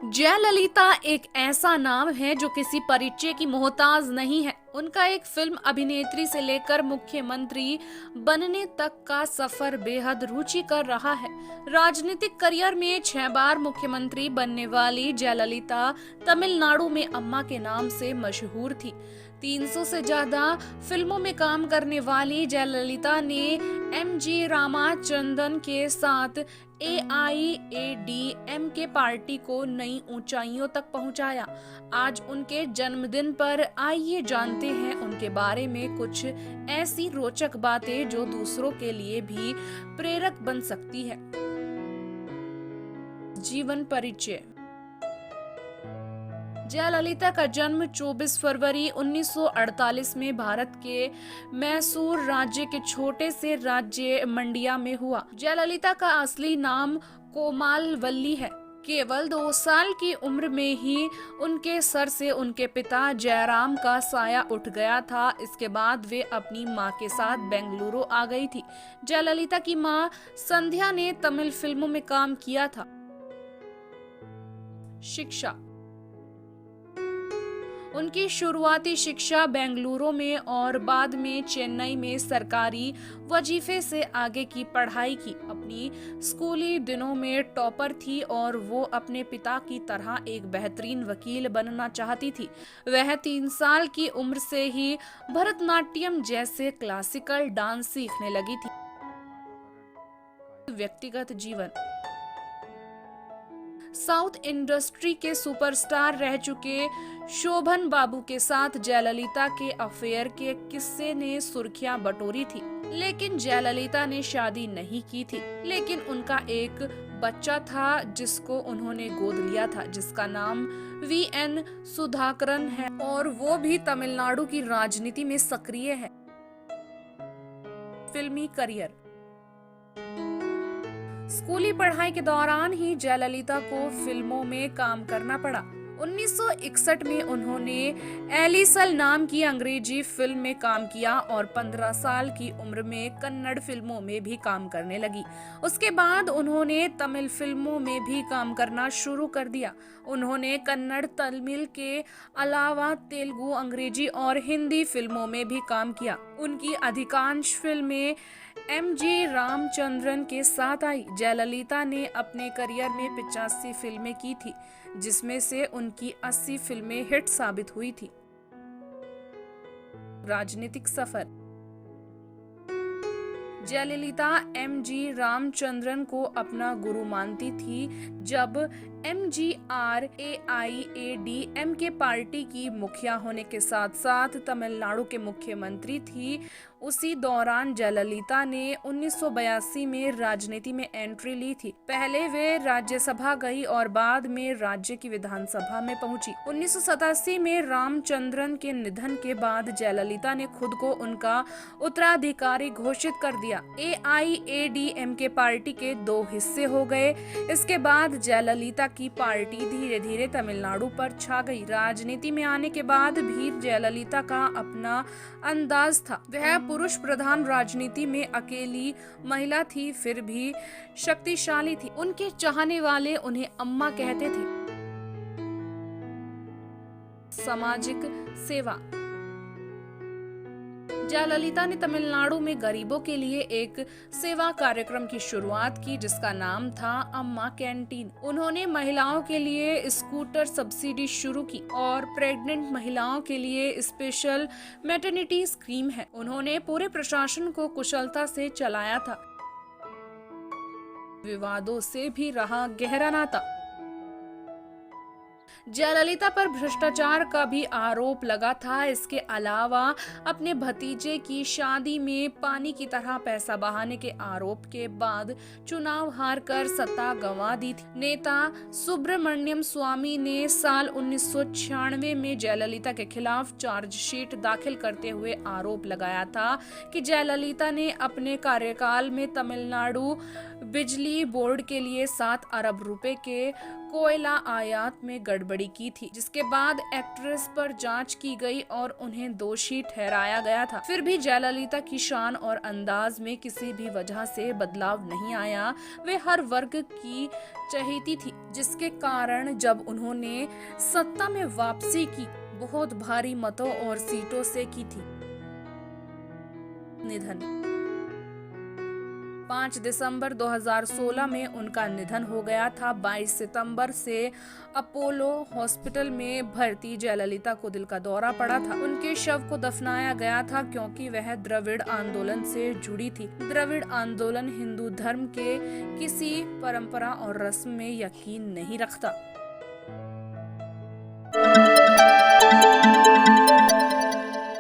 जयललिता एक ऐसा नाम है जो किसी परिचय की मोहताज नहीं है। उनका एक फिल्म अभिनेत्री से लेकर मुख्यमंत्री बनने तक का सफर बेहद रुचिकर रहा है। राजनीतिक करियर में 6 बार मुख्यमंत्री बनने वाली जयललिता तमिलनाडु में अम्मा के नाम से मशहूर थी। 300 से ज्यादा फिल्मों में काम करने वाली जयललिता ने एमजी रामाचंद्रन के साथ एआईएडीएमके पार्टी को नई ऊंचाइयों तक पहुंचाया। आज उनके जन्मदिन पर आइए जानते हैं उनके बारे में कुछ ऐसी रोचक बातें जो दूसरों के लिए भी प्रेरक बन सकती है। जीवन परिचय। जयललिता का जन्म 24 फरवरी 1948 में भारत के मैसूर राज्य के छोटे से राज्य मंडिया में हुआ। जयललिता का असली नाम कोमालवल्ली है। केवल 2 साल की उम्र में ही उनके सर से उनके पिता जयराम का साया उठ गया था। इसके बाद वे अपनी मां के साथ बेंगलुरु आ गई थी। जयललिता की मां संध्या ने तमिल फिल्मों में काम किया था। शिक्षा। उनकी शुरुआती शिक्षा बेंगलुरु में और बाद में चेन्नई में सरकारी वजीफे से आगे की पढ़ाई की। अपनी स्कूली दिनों में टॉपर थी और वो अपने पिता की तरह एक बेहतरीन वकील बनना चाहती थी। वह 3 साल की उम्र से ही भरतनाट्यम जैसे क्लासिकल डांस सीखने लगी थी। व्यक्तिगत जीवन। साउथ इंडस्ट्री के सुपरस्टार रह चुके शोभन बाबू के साथ जयललिता के अफेयर के किस्से ने सुर्खियां बटोरी थी। लेकिन जयललिता ने शादी नहीं की थी। लेकिन उनका एक बच्चा था जिसको उन्होंने गोद लिया था, जिसका नाम वीएन सुधाकरन है और वो भी तमिलनाडु की राजनीति में सक्रिय है। फिल्मी करियर। स्कूली पढ़ाई के दौरान ही जयललिता को फिल्मों में काम करना पड़ा। 1961 में उन्होंने एलिसल नाम की अंग्रेजी फिल्म में काम किया और 15 साल की उम्र में कन्नड़ फिल्मों में भी काम करने लगी। उसके बाद उन्होंने तमिल फिल्मों में भी काम करना शुरू कर दिया। उन्होंने कन्नड़, तमिल के अलावा तेलुगु, अंग्रेजी और हिंदी फिल्मों में भी काम किया। उनकी अधिकांश फिल्में एमजी रामचंद्रन के साथ आई। जयललिता ने अपने करियर में 85 फिल्में की थी, जिसमें से उनकी 80 फिल्में हिट साबित हुई थी। राजनीतिक सफर। जयललिता एमजी रामचंद्रन को अपना गुरु मानती थी। जब एमजीआर एआईएडीएमके पार्टी की मुखिया होने के साथ साथ तमिलनाडु के मुख्यमंत्री थी, उसी दौरान जयललिता ने 1982 में राजनीति में एंट्री ली थी। पहले वे राज्यसभा गई और बाद में राज्य की विधानसभा में पहुंची। 1987 में रामचंद्रन के निधन के बाद जयललिता ने खुद को उनका उत्तराधिकारी घोषित कर दिया। एआईएडीएमके पार्टी के 2 हिस्से हो गए। इसके बाद जयललिता की पार्टी धीरे धीरे तमिलनाडु पर छा गई। राजनीति में आने के बाद भी जयललिता का अपना अंदाज था। वह पुरुष प्रधान राजनीति में अकेली महिला थी, फिर भी शक्तिशाली थी। उनके चाहने वाले उन्हें अम्मा कहते थे। सामाजिक सेवा। जयललिता ने तमिलनाडु में गरीबों के लिए एक सेवा कार्यक्रम की शुरुआत की, जिसका नाम था अम्मा कैंटीन। उन्होंने महिलाओं के लिए स्कूटर सब्सिडी शुरू की और प्रेग्नेंट महिलाओं के लिए स्पेशल मैटरनिटी स्कीम है। उन्होंने पूरे प्रशासन को कुशलता से चलाया था। विवादों से भी रहा गहरा नाता। जयललिता पर भ्रष्टाचार का भी आरोप लगा था। इसके अलावा अपने भतीजे की शादी में पानी की तरह पैसा बहाने के आरोप के बाद चुनाव हारकर सत्ता गंवा दी थी। नेता सुब्रमण्यम स्वामी ने साल 1996 में जयललिता के खिलाफ चार्जशीट दाखिल करते हुए आरोप लगाया था कि जयललिता ने अपने कार्यकाल में तमिलनाडु बिजली बोर्ड के लिए 7 अरब रुपए के कोयला आयात में गड़बड़ी गड़बड़ी की थी, जिसके बाद एक्ट्रेस पर जांच की गई और उन्हें दोषी ठहराया गया था। फिर भी जयललिता की शान और अंदाज में किसी भी वजह से बदलाव नहीं आया। वे हर वर्ग की चहेती थी, जिसके कारण जब उन्होंने सत्ता में वापसी की, बहुत भारी मतों और सीटों से की थी। निधन 5 दिसंबर 2016 में उनका निधन हो गया था। 22 सितंबर से अपोलो हॉस्पिटल में भर्ती जयललिता को दिल का दौरा पड़ा था। उनके शव को दफनाया गया था क्योंकि वह द्रविड़ आंदोलन से जुड़ी थी। द्रविड़ आंदोलन हिंदू धर्म के किसी परंपरा और रस्म में यकीन नहीं रखता।